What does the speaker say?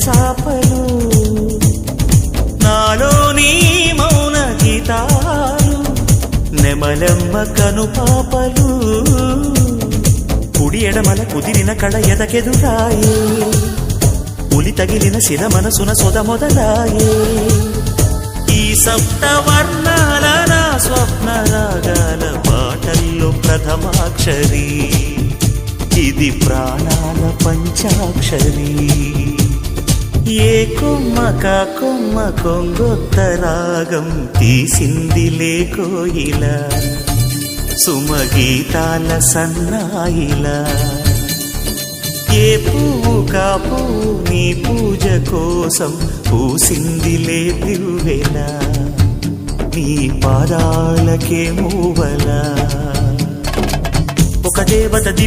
చాపలు నాలోని మౌన గీతాలు నెమలెమ్మ కనుపాపలు కుడి ఎడమల కుదిరిన కళ ఎదకెదురాయే ఉలి తగిలిన శిల మనసున సొద మొదలాయే ఈ సప్త వర్ణాల నా స్వప్న రాగాల పాటల్లో ప్రథమాక్షరి ఇది ప్రాణాల పంచాక్షరి ఏ కొమ్మక కొమ్మ కొంగొత్త రాగం తీసిందిలే కోయిల సుమగీతాల సన్నాయిలా ఏ పువ్వు కా పువ్వు నీ పూజ కోసం పూసిందిలే దివ్వెల నీ పాదాలకే మూవల ఒక దేవత